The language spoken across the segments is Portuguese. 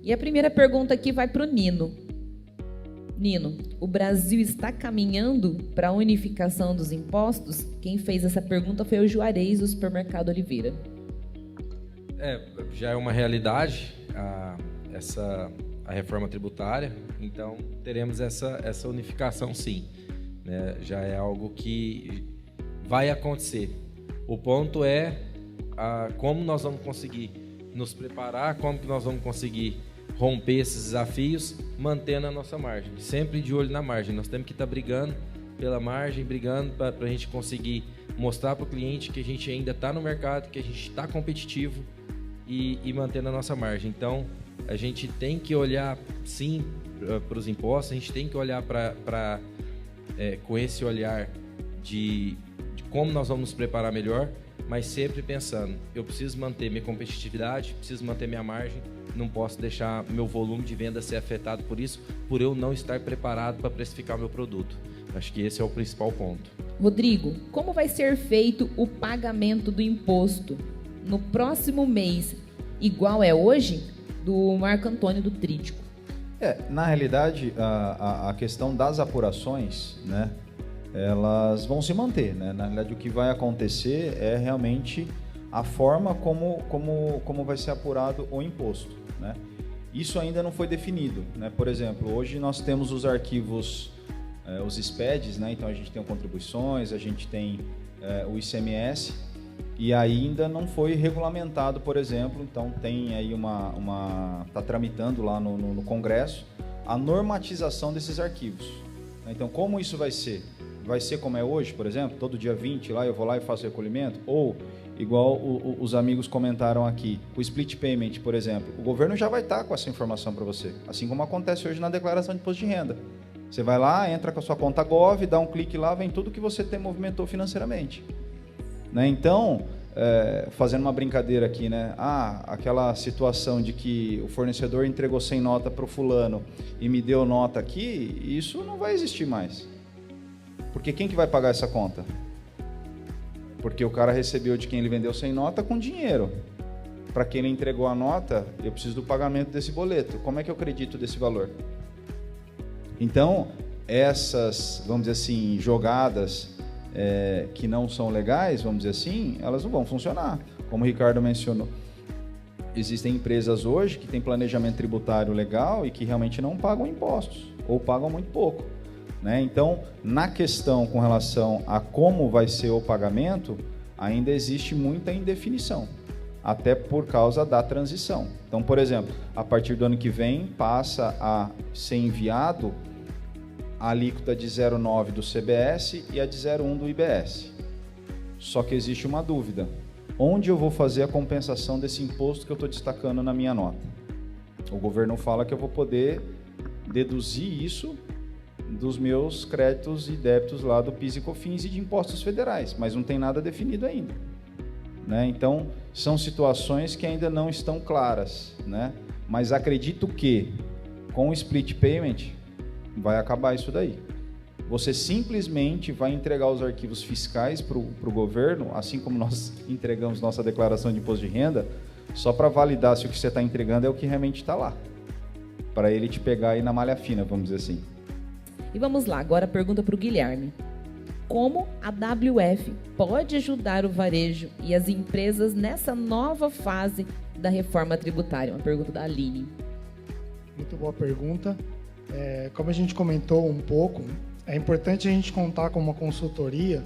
E a primeira pergunta aqui vai para o Nino. Nino, o Brasil está caminhando para a unificação dos impostos? Quem fez essa pergunta foi o Juarez, do Supermercado Oliveira. Já é uma realidade a reforma tributária, então teremos essa unificação sim, né? Já é algo que vai acontecer. O ponto é como nós vamos conseguir nos preparar, como que nós vamos conseguir romper esses desafios, mantendo a nossa margem, sempre de olho na margem. Nós temos que estar brigando pela margem, brigando para a gente conseguir mostrar para o cliente que a gente ainda está no mercado, que a gente está competitivo e mantendo a nossa margem. Então, a gente tem que olhar, sim, para os impostos, a gente tem que olhar com esse olhar de como nós vamos nos preparar melhor, mas sempre pensando, eu preciso manter minha competitividade, preciso manter minha margem, não posso deixar meu volume de venda ser afetado por isso, por eu não estar preparado para precificar meu produto. Acho que esse é o principal ponto. Rodrigo, como vai ser feito o pagamento do imposto no próximo mês? Igual é hoje? Do Marco Antônio do Trítico. Na realidade, a questão das apurações, né, elas vão se manter, né? Na realidade, o que vai acontecer é realmente a forma como vai ser apurado o imposto, né? Isso ainda não foi definido, né? Por exemplo, hoje nós temos os arquivos, os SPEDs, né? Então a gente tem contribuições, a gente tem o ICMS, e ainda não foi regulamentado, por exemplo. Então tem aí está tramitando lá no Congresso a normatização desses arquivos. Então, como isso vai ser? Vai ser como é hoje, por exemplo, todo dia 20 lá eu vou lá e faço recolhimento? Ou, igual os amigos comentaram aqui, o split payment, por exemplo, o governo já vai estar com essa informação para você, assim como acontece hoje na declaração de imposto de renda. Você vai lá, entra com a sua conta Gov, dá um clique lá, vem tudo que você movimentou financeiramente. Né? Então, fazendo uma brincadeira aqui, né? Aquela situação de que o fornecedor entregou sem nota para o fulano e me deu nota aqui, isso não vai existir mais. Porque quem que vai pagar essa conta? Porque o cara recebeu de quem ele vendeu sem nota com dinheiro. Para quem ele entregou a nota, eu preciso do pagamento desse boleto. Como é que eu acredito desse valor? Então, essas, vamos dizer assim, jogadas que não são legais, vamos dizer assim, elas não vão funcionar. Como o Ricardo mencionou, existem empresas hoje que têm planejamento tributário legal e que realmente não pagam impostos, ou pagam muito pouco. Né? Então, na questão com relação a como vai ser o pagamento, ainda existe muita indefinição, até por causa da transição. Então, por exemplo, a partir do ano que vem, passa a ser enviado a alíquota de 0,9 do CBS e a de 0,1 do IBS. Só que existe uma dúvida. Onde eu vou fazer a compensação desse imposto que eu estou destacando na minha nota? O governo fala que eu vou poder deduzir isso dos meus créditos e débitos lá do PIS e COFINS e de impostos federais, mas não tem nada definido ainda. Né? Então, são situações que ainda não estão claras, né? Mas acredito que com o split payment vai acabar isso daí. Você simplesmente vai entregar os arquivos fiscais para o governo, assim como nós entregamos nossa declaração de imposto de renda, só para validar se o que você está entregando é o que realmente está lá, para ele te pegar aí na malha fina, vamos dizer assim. E vamos lá, agora a pergunta para o Guilherme. Como a WF pode ajudar o varejo e as empresas nessa nova fase da reforma tributária? Uma pergunta da Aline. Muito boa pergunta. Como a gente comentou um pouco, é importante a gente contar com uma consultoria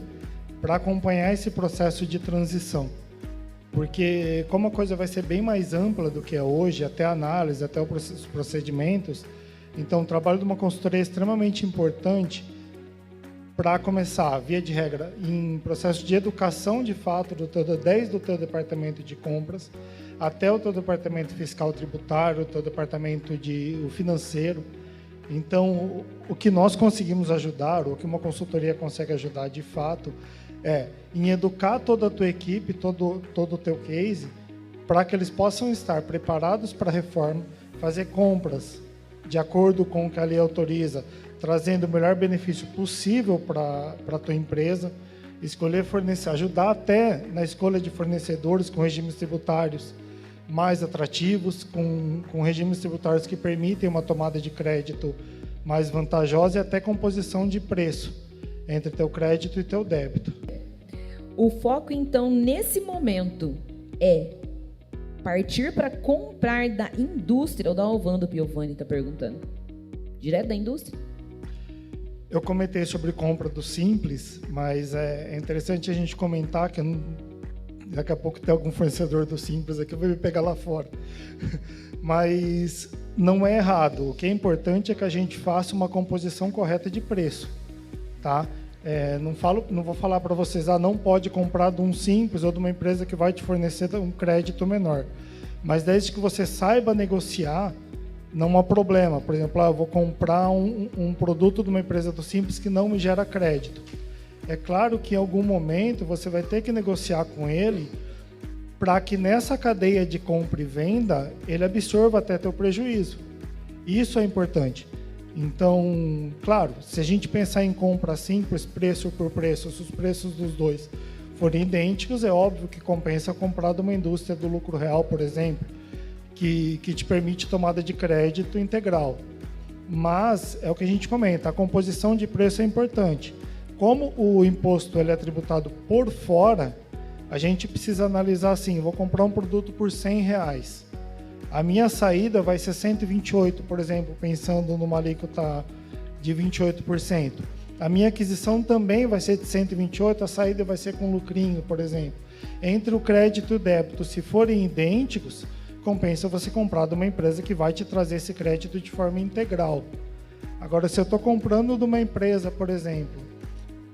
para acompanhar esse processo de transição. Porque como a coisa vai ser bem mais ampla do que é hoje, até a análise, até os procedimentos, então o trabalho de uma consultoria é extremamente importante para começar, via de regra, em processo de educação de fato, desde o teu departamento de compras até o teu departamento fiscal tributário, o teu departamento o financeiro. Então, o que nós conseguimos ajudar, ou o que uma consultoria consegue ajudar de fato, é em educar toda a tua equipe, todo o teu case, para que eles possam estar preparados para a reforma, fazer compras de acordo com o que a lei autoriza, trazendo o melhor benefício possível para a tua empresa, escolher fornecer, ajudar até na escolha de fornecedores com regimes tributários mais atrativos, com regimes tributários que permitem uma tomada de crédito mais vantajosa e até composição de preço entre teu crédito e teu débito. O foco, então, nesse momento é partir para comprar da indústria, ou da Alvando Piovani está perguntando. Direto da indústria? Eu comentei sobre compra do Simples, mas é interessante a gente comentar que daqui a pouco tem algum fornecedor do Simples aqui, vai me pegar lá fora. Mas não é errado. O que é importante é que a gente faça uma composição correta de preço, tá? Não vou falar para vocês, não pode comprar de um Simples ou de uma empresa que vai te fornecer um crédito menor. Mas desde que você saiba negociar, não há problema. Por exemplo, eu vou comprar um produto de uma empresa do Simples que não me gera crédito. É claro que em algum momento você vai ter que negociar com ele para que nessa cadeia de compra e venda ele absorva até teu prejuízo. Isso é importante. Então, claro, se a gente pensar em compra simples, preço por preço, se os preços dos dois forem idênticos, é óbvio que compensa comprar de uma indústria do lucro real, por exemplo, que te permite tomada de crédito integral. Mas, é o que a gente comenta, a composição de preço é importante. Como o imposto ele é tributado por fora, a gente precisa analisar assim, vou comprar um produto por R$100. A minha saída vai ser 128, por exemplo, pensando numa alíquota de 28%. A minha aquisição também vai ser de 128, a saída vai ser com lucrinho, por exemplo. Entre o crédito e o débito, se forem idênticos, compensa você comprar de uma empresa que vai te trazer esse crédito de forma integral. Agora, se eu estou comprando de uma empresa, por exemplo,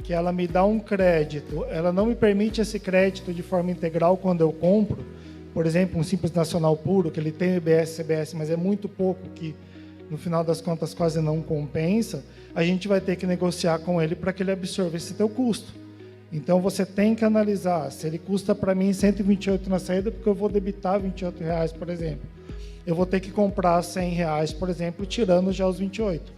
que ela me dá um crédito, ela não me permite esse crédito de forma integral quando eu compro, por exemplo, um Simples Nacional puro, que ele tem IBS e CBS, mas é muito pouco, que no final das contas quase não compensa, a gente vai ter que negociar com ele para que ele absorva esse teu custo. Então, você tem que analisar se ele custa para mim 128 na saída, porque eu vou debitar R$28, por exemplo. Eu vou ter que comprar R$100, por exemplo, tirando já os 28.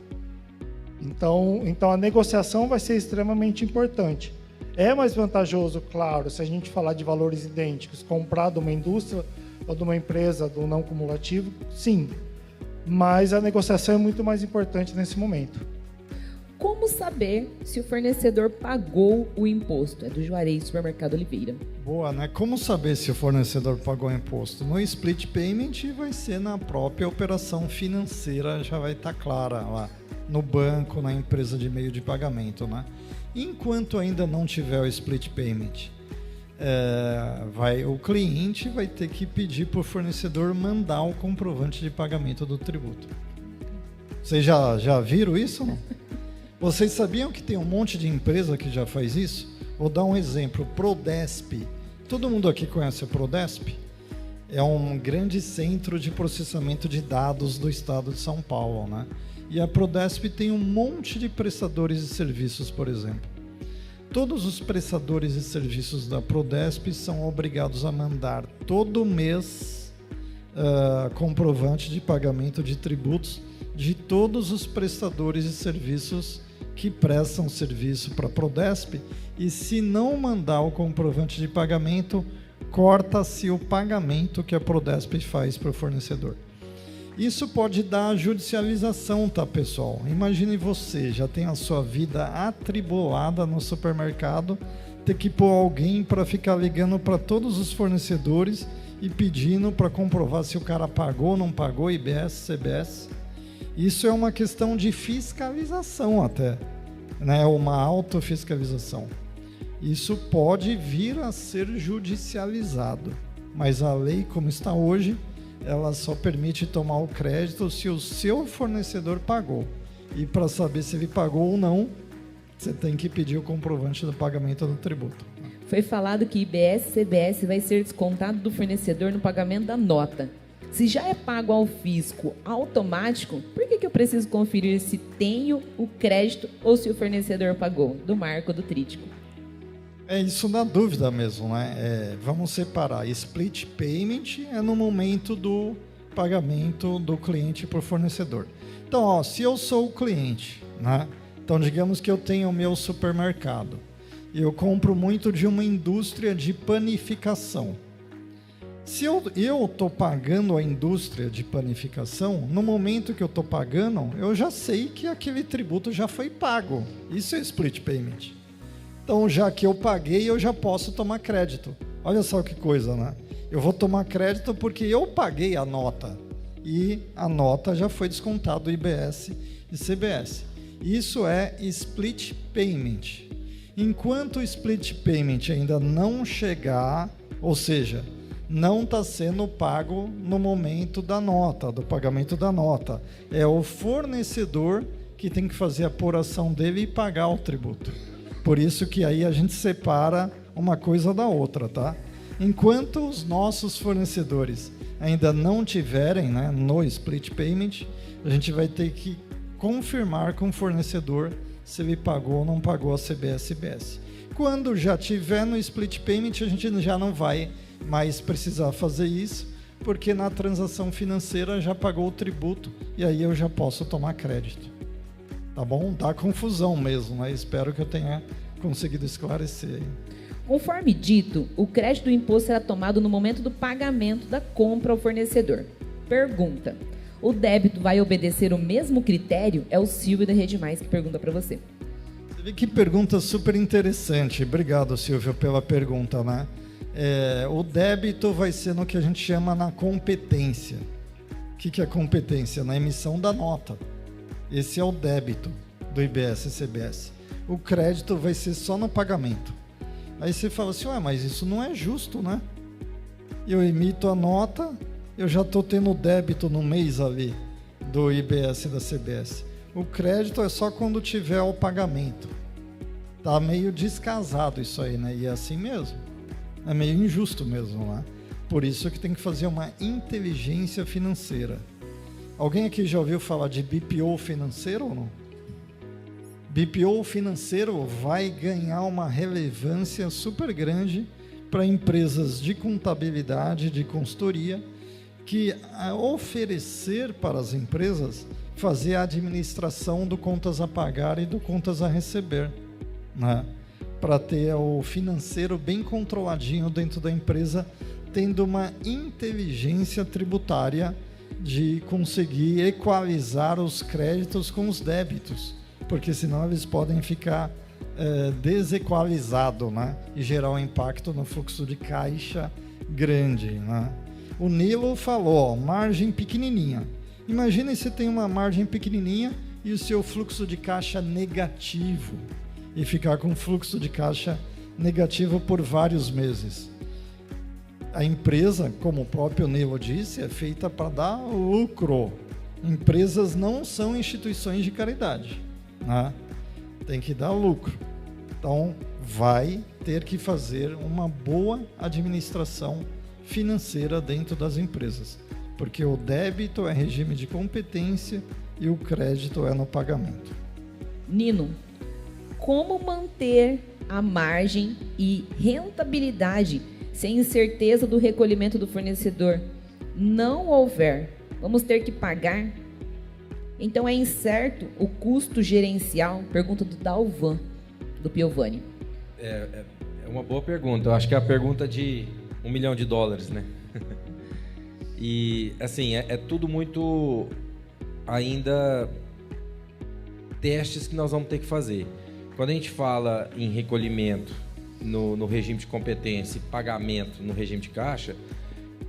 Então, a negociação vai ser extremamente importante. É mais vantajoso, claro, se a gente falar de valores idênticos, comprar de uma indústria ou de uma empresa do não cumulativo, sim. Mas a negociação é muito mais importante nesse momento. Como saber se o fornecedor pagou o imposto? É do Juarez, Supermercado Oliveira. Boa, né? Como saber se o fornecedor pagou o imposto? No split payment vai ser na própria operação financeira, já vai estar clara lá, no banco, na empresa de meio de pagamento, né? Enquanto ainda não tiver o split payment, o cliente vai ter que pedir para o fornecedor mandar o comprovante de pagamento do tributo. Vocês já viram isso? Não? Vocês sabiam que tem um monte de empresa que já faz isso? Vou dar um exemplo, Prodesp. Todo mundo aqui conhece a Prodesp? É um grande centro de processamento de dados do estado de São Paulo, né? E a Prodesp tem um monte de prestadores de serviços, por exemplo. Todos os prestadores de serviços da Prodesp são obrigados a mandar todo mês comprovante de pagamento de tributos de todos os prestadores de serviços que prestam serviço para a Prodesp, e se não mandar o comprovante de pagamento, corta-se o pagamento que a Prodesp faz para o fornecedor. Isso pode dar judicialização, tá, pessoal? Imagine você, já tem a sua vida atribulada no supermercado, ter que pôr alguém para ficar ligando para todos os fornecedores e pedindo para comprovar se o cara pagou ou não pagou IBS, CBS. Isso é uma questão de fiscalização até, né? Uma autofiscalização. Isso pode vir a ser judicializado, mas a lei como está hoje, ela só permite tomar o crédito se o seu fornecedor pagou. E para saber se ele pagou ou não, você tem que pedir o comprovante do pagamento do tributo. Foi falado que IBS e CBS vai ser descontado do fornecedor no pagamento da nota. Se já é pago ao fisco automático, por que eu preciso conferir se tenho o crédito ou se o fornecedor pagou? Do Marco, do Trítico. Isso dá dúvida mesmo, né? Vamos separar. Split payment é no momento do pagamento do cliente para o fornecedor. Então, se eu sou o cliente, né? Então, digamos que eu tenho o meu supermercado e eu compro muito de uma indústria de panificação. Se eu estou pagando a indústria de panificação, no momento que eu estou pagando, eu já sei que aquele tributo já foi pago. Isso é split payment. Então, já que eu paguei, eu já posso tomar crédito. Olha só que coisa, né? Eu vou tomar crédito porque eu paguei a nota. E a nota já foi descontada do IBS e CBS. Isso é split payment. Enquanto o split payment ainda não chegar, ou seja, não está sendo pago no momento da nota, do pagamento da nota. É o fornecedor que tem que fazer a apuração dele e pagar o tributo. Por isso que aí a gente separa uma coisa da outra, tá? Enquanto os nossos fornecedores ainda não tiverem, né, no split payment, a gente vai ter que confirmar com o fornecedor se ele pagou ou não pagou a CBS e IBS. Quando já tiver no split payment, a gente já não vai mais precisar fazer isso, porque na transação financeira já pagou o tributo e aí eu já posso tomar crédito. Tá bom? Dá confusão mesmo, né? Espero que eu tenha conseguido esclarecer. Conforme dito, o crédito do imposto será tomado no momento do pagamento da compra ao fornecedor. Pergunta: o débito vai obedecer o mesmo critério? É o Silvio da Rede Mais que pergunta para você. Você vê que pergunta super interessante. Obrigado, Silvio, pela pergunta, né? O débito vai ser no que a gente chama na competência. O que é competência? Na emissão da nota. Esse é o débito do IBS e CBS. O crédito vai ser só no pagamento. Aí você fala assim, mas isso não é justo, né? Eu emito a nota, eu já estou tendo débito no mês ali do IBS e da CBS. O crédito é só quando tiver o pagamento. Tá meio descasado isso aí, né? E é assim mesmo. É meio injusto mesmo, né? Por isso que tem que fazer uma inteligência financeira. Alguém aqui já ouviu falar de BPO financeiro ou não? BPO financeiro vai ganhar uma relevância super grande para empresas de contabilidade, de consultoria, que oferecer para as empresas fazer a administração do contas a pagar e do contas a receber, né? Para ter o financeiro bem controladinho dentro da empresa, tendo uma inteligência tributária de conseguir equalizar os créditos com os débitos, porque senão eles podem ficar desequalizados, né? E gerar um impacto no fluxo de caixa grande, né? O Nilo falou, margem pequenininha. Imagina se você tem uma margem pequenininha e o seu fluxo de caixa negativo, e ficar com fluxo de caixa negativo por vários meses. A empresa, como o próprio Nilo disse, é feita para dar lucro. Empresas não são instituições de caridade, né? Tem que dar lucro. Então, vai ter que fazer uma boa administração financeira dentro das empresas, porque o débito é regime de competência e o crédito é no pagamento. Nino, como manter a margem e rentabilidade se a incerteza do recolhimento do fornecedor não houver? Vamos ter que pagar? Então é incerto o custo gerencial? Pergunta do Dalvan, do Piovani. É uma boa pergunta. Eu acho que é a pergunta de $1 milhão, né? E, assim, é tudo muito ainda testes que nós vamos ter que fazer. Quando a gente fala em recolhimento no regime de competência e pagamento no regime de caixa,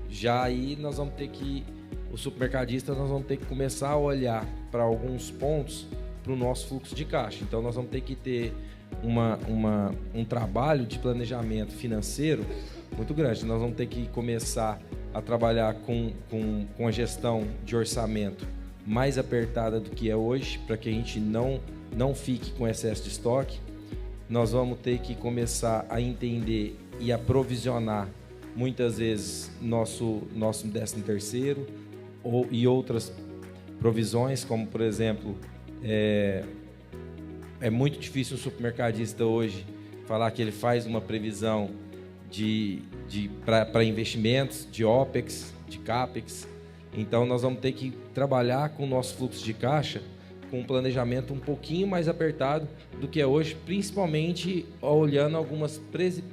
já aí nós vamos ter que, os supermercadistas, nós vamos ter que começar a olhar para alguns pontos para o nosso fluxo de caixa. Então, nós vamos ter que ter um trabalho de planejamento financeiro muito grande. Nós vamos ter que começar a trabalhar com a gestão de orçamento mais apertada do que é hoje, para que a gente não fique com excesso de estoque. Nós vamos ter que começar a entender e aprovisionar muitas vezes nosso 13º e outras provisões, como por exemplo, é muito difícil um supermercadista hoje falar que ele faz uma previsão para investimentos, de OPEX, de CAPEX. Então nós vamos ter que trabalhar com o nosso fluxo de caixa com um planejamento um pouquinho mais apertado do que é hoje, principalmente olhando algumas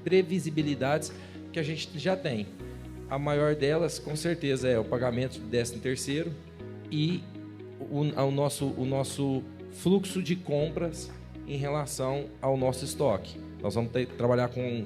previsibilidades que a gente já tem. a maior delas, com certeza, é o pagamento do 13º e o nosso fluxo de compras em relação ao nosso estoque. Nós vamos trabalhar com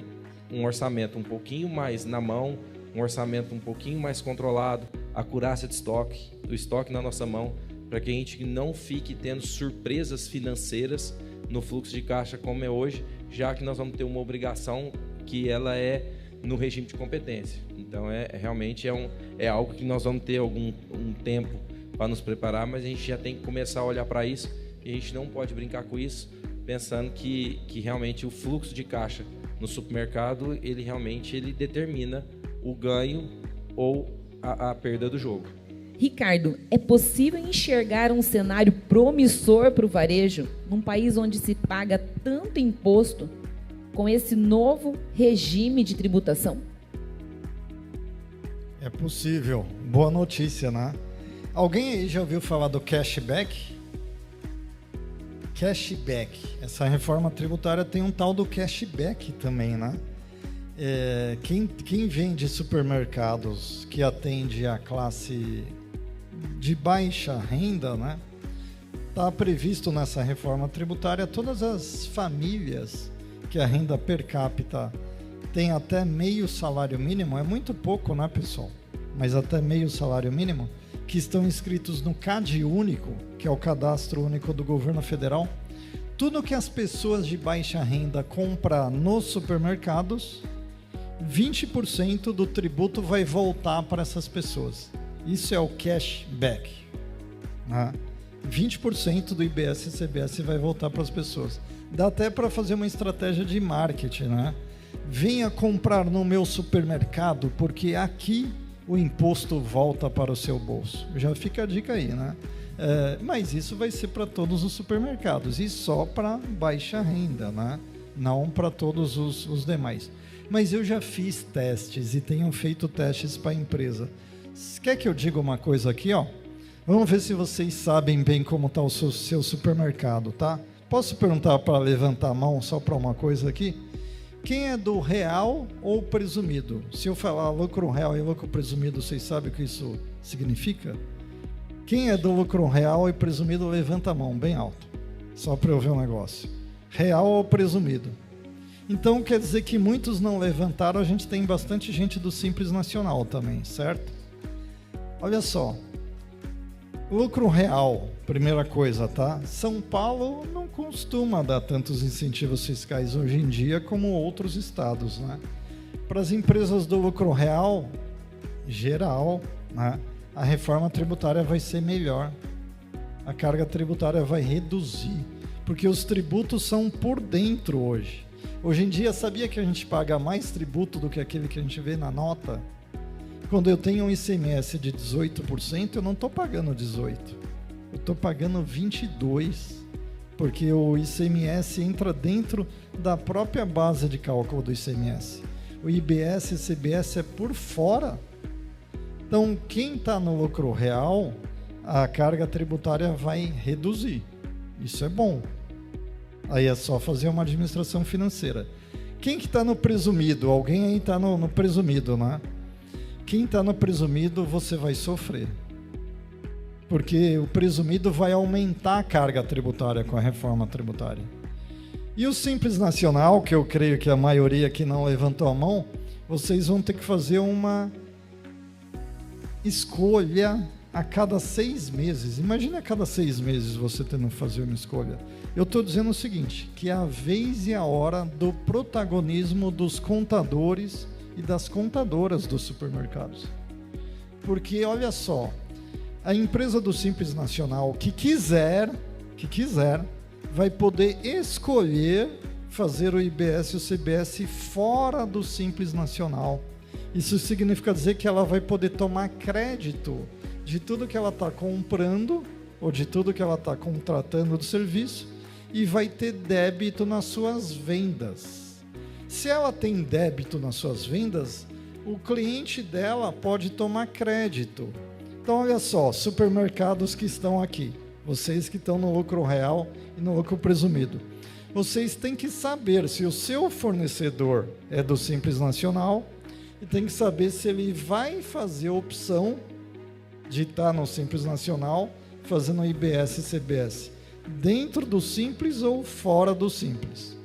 um orçamento um pouquinho mais na mão, um orçamento um pouquinho mais controlado, a acurácia de estoque, o estoque na nossa mão, para que a gente não fique tendo surpresas financeiras no fluxo de caixa como é hoje, já que nós vamos ter uma obrigação que ela é no regime de competência. Então, realmente é algo que nós vamos ter um tempo para nos preparar, mas a gente já tem que começar a olhar para isso e a gente não pode brincar com isso, pensando que realmente o fluxo de caixa no supermercado, ele determina o ganho ou a perda do jogo. Ricardo, é possível enxergar um cenário promissor para o varejo num país onde se paga tanto imposto com esse novo regime de tributação? É possível. Boa notícia, né? Alguém aí já ouviu falar do cashback? Cashback. Essa reforma tributária tem um tal do cashback também, né? Quem vende supermercados que atende a classe de baixa renda, né? Está previsto nessa reforma tributária todas as famílias que a renda per capita tem até meio salário mínimo, é muito pouco, né, pessoal? Mas até meio salário mínimo, que estão inscritos no CAD único, que é o Cadastro Único do Governo Federal. Tudo que as pessoas de baixa renda compram nos supermercados, 20% do tributo vai voltar para essas pessoas. Isso é o cashback. Né? 20% do IBS e CBS vai voltar para as pessoas. Dá até para fazer uma estratégia de marketing, né? Venha comprar no meu supermercado, porque aqui o imposto volta para o seu bolso. Já fica a dica aí, né? Mas isso vai ser para todos os supermercados e só para baixa renda, né? Não para todos os demais. Mas eu já fiz testes e tenho feito testes para a empresa. Quer que eu diga uma coisa aqui, ó? Vamos ver se vocês sabem bem como está o seu supermercado, tá? Posso perguntar para levantar a mão só para uma coisa aqui? Quem é do real ou presumido? Se eu falar lucro real e lucro presumido, vocês sabem o que isso significa? Quem é do lucro real e presumido, levanta a mão bem alto. Só para eu ver um negócio. Real ou presumido? Então quer dizer que muitos não levantaram, a gente tem bastante gente do Simples Nacional também, certo? Olha só. Lucro real, primeira coisa, tá? São Paulo não costuma dar tantos incentivos fiscais hoje em dia como outros estados, né? Para as empresas do lucro real, geral, né? A reforma tributária vai ser melhor. A carga tributária vai reduzir, porque os tributos são por dentro hoje. Hoje em dia, sabia que a gente paga mais tributo do que aquele que a gente vê na nota? Quando eu tenho um ICMS de 18%, eu não estou pagando 18%. Eu estou pagando 22%, porque o ICMS entra dentro da própria base de cálculo do ICMS. O IBS e CBS é por fora. Então, quem está no lucro real, a carga tributária vai reduzir. Isso é bom. Aí é só fazer uma administração financeira. Quem que está no presumido? Alguém aí está no presumido, né? Quem está no presumido, você vai sofrer. Porque o presumido vai aumentar a carga tributária com a reforma tributária. E o Simples Nacional, que eu creio que a maioria que não levantou a mão, vocês vão ter que fazer uma escolha a cada 6 meses. Imagina a cada 6 meses você tendo que fazer uma escolha. Eu estou dizendo o seguinte, que é a vez e a hora do protagonismo dos contadores e das contadoras dos supermercados. Porque, olha só, a empresa do Simples Nacional que quiser, vai poder escolher fazer o IBS e o CBS fora do Simples Nacional. Isso significa dizer que ela vai poder tomar crédito de tudo que ela está comprando ou de tudo que ela está contratando de serviço e vai ter débito nas suas vendas. Se ela tem débito nas suas vendas, o cliente dela pode tomar crédito. Então, olha só, supermercados que estão aqui, vocês que estão no lucro real e no lucro presumido, vocês têm que saber se o seu fornecedor é do Simples Nacional e tem que saber se ele vai fazer a opção de estar no Simples Nacional, fazendo IBS e CBS, dentro do Simples ou fora do Simples.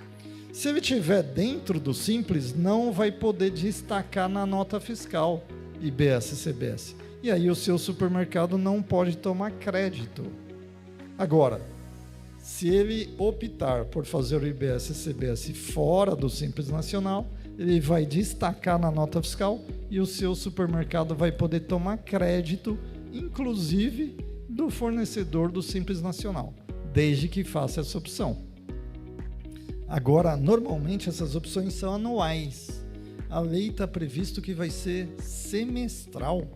Se ele estiver dentro do Simples, não vai poder destacar na nota fiscal IBS e CBS. E aí o seu supermercado não pode tomar crédito. Agora, se ele optar por fazer o IBS e CBS fora do Simples Nacional, ele vai destacar na nota fiscal e o seu supermercado vai poder tomar crédito, inclusive do fornecedor do Simples Nacional, desde que faça essa opção. Agora, normalmente essas opções são anuais. A lei está previsto que vai ser semestral.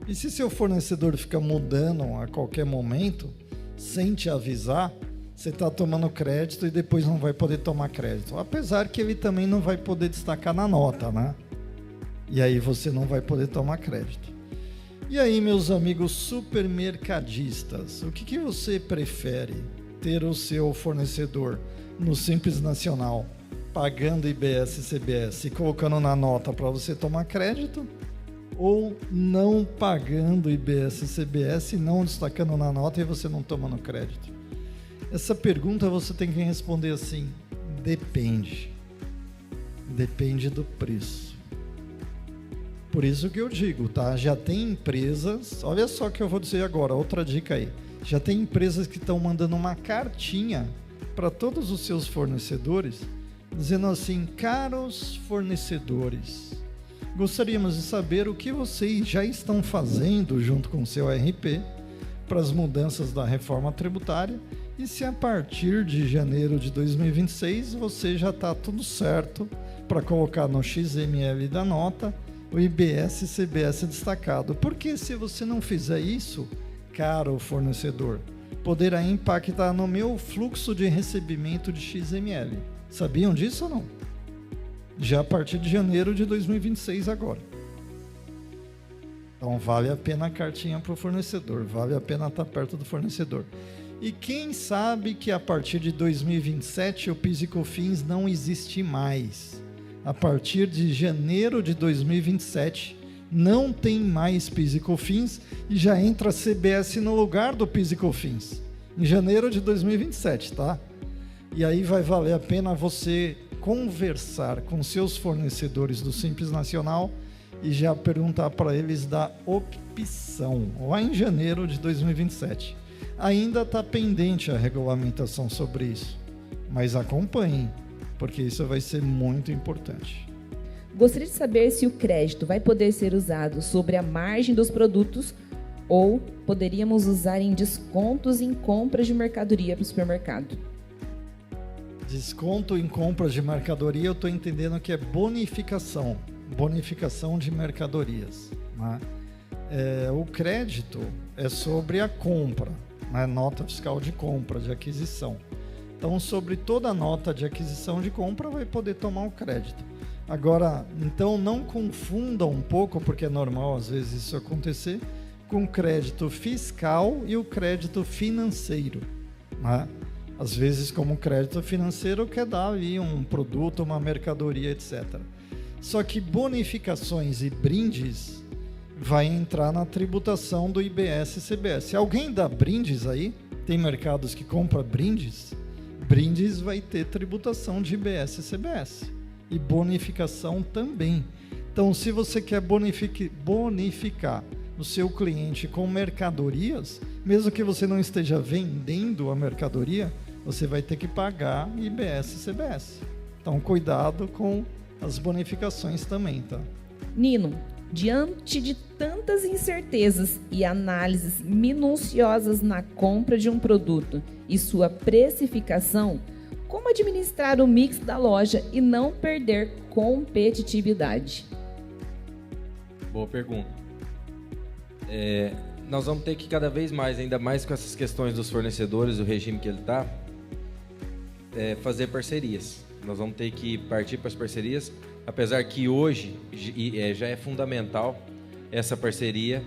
E se seu fornecedor fica mudando a qualquer momento, sem te avisar, você está tomando crédito e depois não vai poder tomar crédito. Apesar que ele também não vai poder destacar na nota, né? E aí você não vai poder tomar crédito. E aí, meus amigos supermercadistas, o que você prefere? Ter o seu fornecedor no Simples Nacional pagando IBS e CBS e colocando na nota para você tomar crédito? Ou não pagando IBS e CBS e não destacando na nota e você não tomando crédito? Essa pergunta você tem que responder assim: depende. Depende do preço. Por isso que eu digo, tá? Já tem empresas, olha só o que eu vou dizer agora, outra dica aí. Já tem empresas que estão mandando uma cartinha para todos os seus fornecedores, dizendo assim: caros fornecedores, gostaríamos de saber o que vocês já estão fazendo junto com o seu RP para as mudanças da reforma tributária e se a partir de janeiro de 2026 você já está tudo certo para colocar no XML da nota o IBS e CBS destacado. Porque se você não fizer isso, caro fornecedor, poderá impactar no meu fluxo de recebimento de XML. Sabiam disso ou não? Já a partir de janeiro de 2026 agora. Então vale a pena a cartinha para o fornecedor, vale a pena estar perto do fornecedor. E quem sabe que a partir de 2027 o PIS e COFINS não existe mais. A partir de janeiro de 2027 não tem mais PIS e COFINS e já entra a CBS no lugar do PIS e COFINS. Em janeiro de 2027, tá? E aí vai valer a pena você conversar com seus fornecedores do Simples Nacional e já perguntar para eles da opção, lá em janeiro de 2027. Ainda está pendente a regulamentação sobre isso, mas acompanhem, porque isso vai ser muito importante. Gostaria de saber se o crédito vai poder ser usado sobre a margem dos produtos ou poderíamos usar em descontos em compras de mercadoria para o supermercado. Desconto em compras de mercadoria, eu estou entendendo que é bonificação de mercadorias, né? O crédito é sobre a compra, né? Nota fiscal de compra, de aquisição. Então, sobre toda nota de aquisição de compra, vai poder tomar o crédito. Agora, então não confunda um pouco, porque é normal às vezes isso acontecer, com o crédito fiscal e o crédito financeiro, né? Às vezes, como crédito financeiro, quer dar ali um produto, uma mercadoria, etc. Só que bonificações e brindes vai entrar na tributação do IBS e CBS. Alguém dá brindes aí? Tem mercados que compram brindes? Brindes vai ter tributação de IBS e CBS. E bonificação também. Então, se você quer bonificar o seu cliente com mercadorias, mesmo que você não esteja vendendo a mercadoria, você vai ter que pagar IBS e CBS. Então, cuidado com as bonificações também, tá? Nino, diante de tantas incertezas e análises minuciosas na compra de um produto e sua precificação, como administrar o mix da loja e não perder competitividade? Boa pergunta. Nós vamos ter que cada vez mais, ainda mais com essas questões dos fornecedores, o regime que ele está, fazer parcerias. Nós vamos ter que partir para as parcerias, apesar que hoje já é fundamental essa parceria,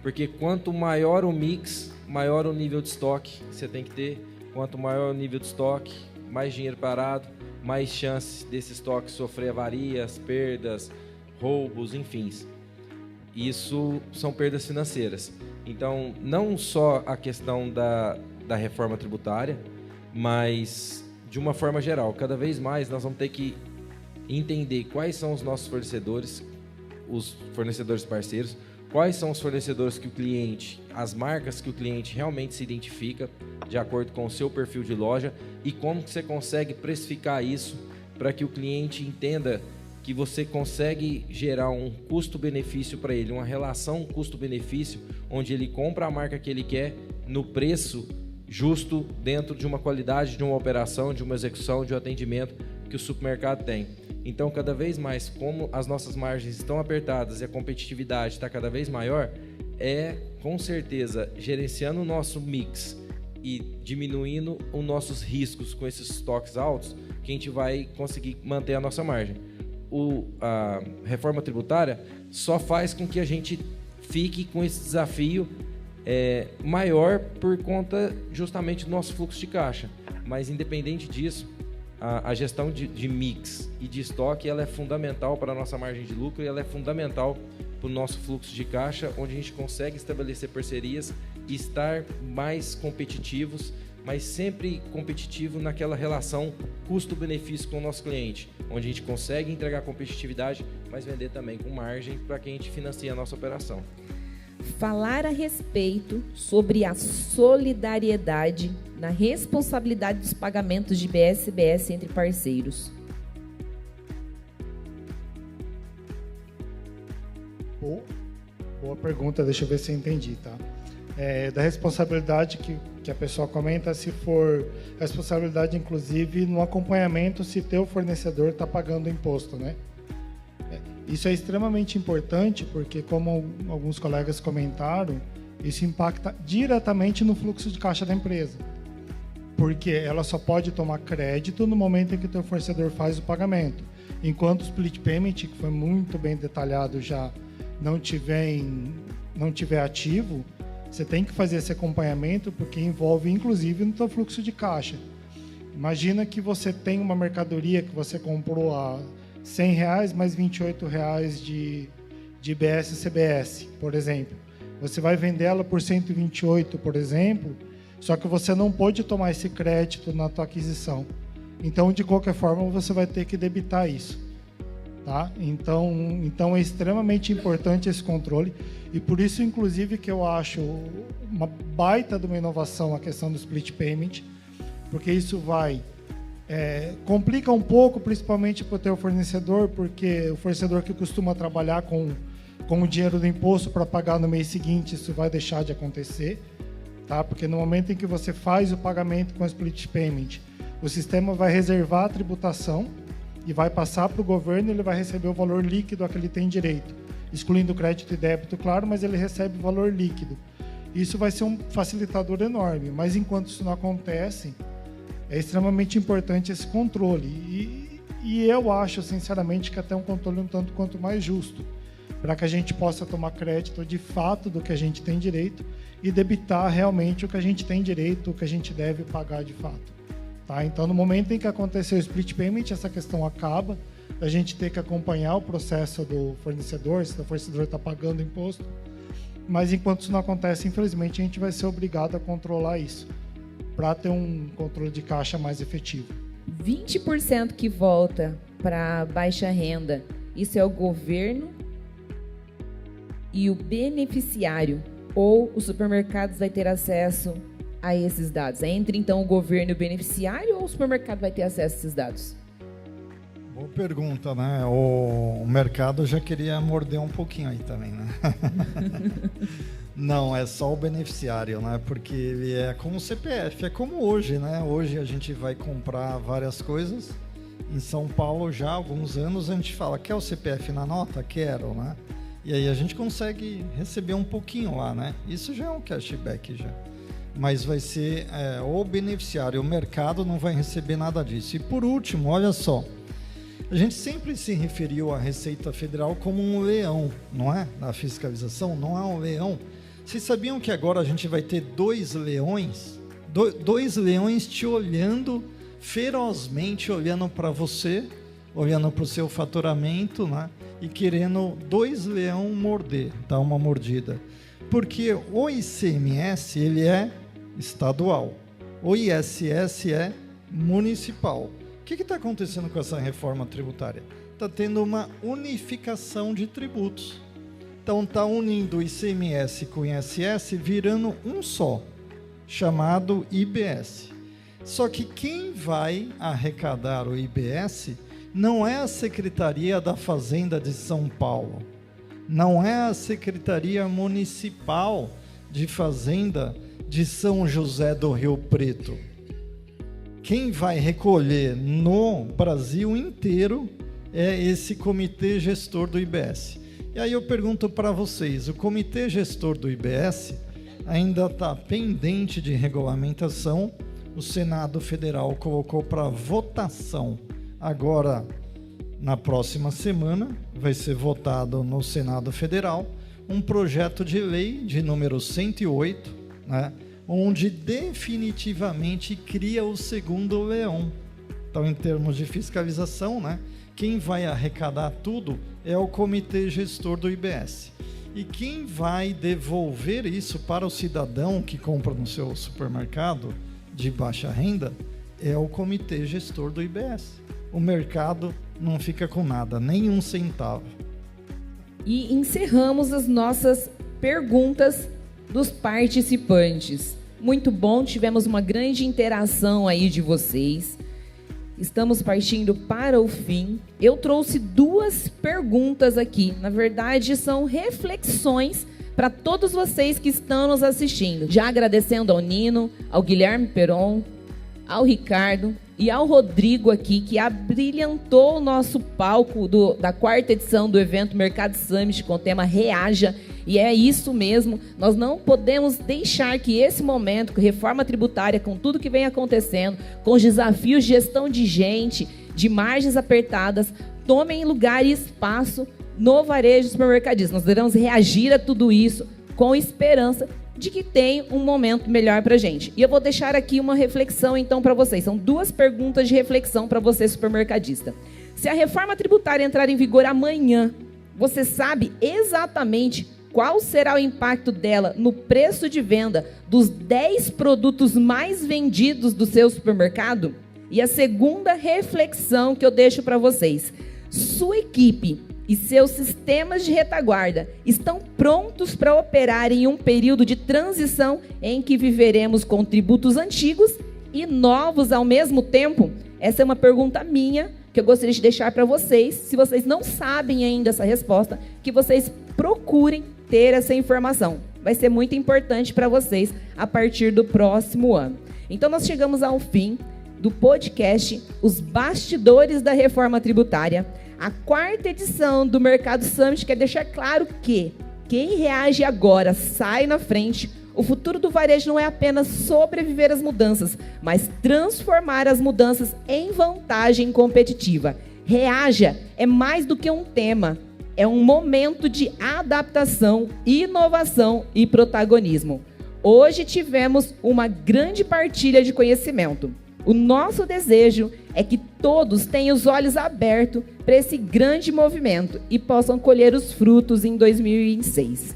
porque quanto maior o mix, maior o nível de estoque que você tem que ter. Quanto maior o nível de estoque, mais dinheiro parado, mais chances desse estoque sofrer avarias, perdas, roubos, enfim. Isso são perdas financeiras. Então, não só a questão da reforma tributária, mas de uma forma geral, cada vez mais nós vamos ter que entender quais são os nossos fornecedores, os fornecedores parceiros, quais são os fornecedores que o cliente, as marcas que o cliente realmente se identifica de acordo com o seu perfil de loja e como que você consegue precificar isso para que o cliente entenda que você consegue gerar um custo-benefício para ele, uma relação custo-benefício, onde ele compra a marca que ele quer no preço justo, dentro de uma qualidade, de uma operação, de uma execução, de um atendimento que o supermercado tem. Então, cada vez mais, como as nossas margens estão apertadas e a competitividade está cada vez maior, com certeza, gerenciando o nosso mix e diminuindo os nossos riscos com esses estoques altos, que a gente vai conseguir manter a nossa margem. A reforma tributária só faz com que a gente fique com esse desafio maior por conta justamente do nosso fluxo de caixa. Mas, independente disso, a gestão de mix e de estoque ela é fundamental para a nossa margem de lucro e ela é fundamental para o nosso fluxo de caixa, onde a gente consegue estabelecer parcerias e estar mais competitivos, mas sempre competitivo naquela relação custo-benefício com o nosso cliente, onde a gente consegue entregar competitividade, mas vender também com margem para que a gente financie a nossa operação. Falar a respeito sobre a solidariedade na responsabilidade dos pagamentos de IBS e CBS entre parceiros. Boa pergunta, deixa eu ver se eu entendi, tá? Da responsabilidade que a pessoa comenta, se for responsabilidade, inclusive, no acompanhamento, se teu fornecedor está pagando imposto, né? Isso é extremamente importante, porque, como alguns colegas comentaram, isso impacta diretamente no fluxo de caixa da empresa. Porque ela só pode tomar crédito no momento em que o teu fornecedor faz o pagamento. Enquanto o split payment, que foi muito bem detalhado já, não tiver ativo, você tem que fazer esse acompanhamento, porque envolve, inclusive, no teu fluxo de caixa. Imagina que você tem uma mercadoria que você comprou a R$100 mais R$28 de IBS e CBS, por exemplo. Você vai vender ela por 128, por exemplo, só que você não pode tomar esse crédito na tua aquisição. Então, de qualquer forma, você vai ter que debitar isso. Tá? Então é extremamente importante esse controle e por isso, inclusive, que eu acho uma baita de uma inovação a questão do split payment, porque isso complica um pouco, principalmente para o teu fornecedor, porque o fornecedor que costuma trabalhar com o dinheiro do imposto para pagar no mês seguinte, isso vai deixar de acontecer, tá? Porque no momento em que você faz o pagamento com o split payment, o sistema vai reservar a tributação e vai passar para o governo, ele vai receber o valor líquido a que ele tem direito, excluindo o crédito e débito, claro, mas ele recebe o valor líquido. Isso vai ser um facilitador enorme, mas enquanto isso não acontece, é extremamente importante esse controle. E eu acho, sinceramente, que até um controle um tanto quanto mais justo, para que a gente possa tomar crédito de fato do que a gente tem direito e debitar realmente o que a gente tem direito, o que a gente deve pagar de fato. Tá? Então, no momento em que acontecer o split payment, essa questão acaba, a gente ter que acompanhar o processo do fornecedor, se o fornecedor está pagando imposto, mas enquanto isso não acontece, infelizmente, a gente vai ser obrigado a controlar isso, para ter um controle de caixa mais efetivo. 20% que volta para baixa renda, isso é o governo e o beneficiário, ou os supermercados vai ter acesso a esses dados? Entre, então, o governo e o beneficiário ou o supermercado vai ter acesso a esses dados? Boa pergunta, né? O mercado já queria morder um pouquinho aí também, né? Não, é só o beneficiário, né? Porque ele é como o CPF, é como hoje, né? Hoje a gente vai comprar várias coisas. Em São Paulo, já há alguns anos, a gente fala, quer o CPF na nota? Quero, né? E aí a gente consegue receber um pouquinho lá, né? Isso já é um cashback já. Mas vai ser o beneficiário, o mercado não vai receber nada disso. E por último, olha só, a gente sempre se referiu à Receita Federal como um leão, não é? Na fiscalização, não é um leão. Vocês sabiam que agora a gente vai ter 2 leões? 2 leões te olhando, ferozmente olhando para você, olhando para o seu faturamento, né? E querendo 2 leão morder, dar uma mordida. Porque o ICMS, ele é estadual, o ISS é municipal. O que está acontecendo com essa reforma tributária? Está tendo uma unificação de tributos. Então está unindo o ICMS com o ISS, virando um só, chamado IBS. Só que quem vai arrecadar o IBS não é a Secretaria da Fazenda de São Paulo, não é a Secretaria Municipal de Fazenda de São José do Rio Preto. Quem vai recolher no Brasil inteiro é esse comitê gestor do IBS. E aí eu pergunto para vocês, o comitê gestor do IBS ainda está pendente de regulamentação. O Senado Federal colocou para votação agora, na próxima semana, vai ser votado no Senado Federal um projeto de lei de número 108, né, onde definitivamente cria o segundo leão. Então, em termos de fiscalização, né, quem vai arrecadar tudo é o comitê gestor do IBS. E quem vai devolver isso para o cidadão que compra no seu supermercado de baixa renda é o comitê gestor do IBS. O mercado não fica com nada, nem um centavo. E encerramos as nossas perguntas dos participantes. Muito bom, tivemos uma grande interação aí de vocês. Estamos partindo para o fim. Eu trouxe 2 perguntas aqui. Na verdade, são reflexões para todos vocês que estão nos assistindo. Já agradecendo ao Nino, ao Guilherme Peron, ao Ricardo e ao Rodrigo aqui, que abrilhantou o nosso palco da 4ª edição do evento Mercado Summit com o tema Reaja. E é isso mesmo, nós não podemos deixar que esse momento, com reforma tributária, com tudo que vem acontecendo, com os desafios de gestão de gente, de margens apertadas, tomem lugar e espaço no varejo supermercadismo. Nós devemos reagir a tudo isso com esperança de que tem um momento melhor para a gente. E eu vou deixar aqui uma reflexão, então, para vocês. São 2 perguntas de reflexão para você, supermercadista. Se a reforma tributária entrar em vigor amanhã, você sabe exatamente qual será o impacto dela no preço de venda dos 10 produtos mais vendidos do seu supermercado? E a segunda reflexão que eu deixo para vocês. Sua equipe e seus sistemas de retaguarda estão prontos para operar em um período de transição em que viveremos com tributos antigos e novos ao mesmo tempo? Essa é uma pergunta minha que eu gostaria de deixar para vocês. Se vocês não sabem ainda essa resposta, que vocês procurem ter essa informação. Vai ser muito importante para vocês a partir do próximo ano. Então, nós chegamos ao fim do podcast Os Bastidores da Reforma Tributária. A 4ª edição do Mercado Summit quer deixar claro que quem reage agora sai na frente. O futuro do varejo não é apenas sobreviver às mudanças, mas transformar as mudanças em vantagem competitiva. Reaja é mais do que um tema, é um momento de adaptação, inovação e protagonismo. Hoje tivemos uma grande partilha de conhecimento. O nosso desejo é que todos tenham os olhos abertos para esse grande movimento e possam colher os frutos em 2026.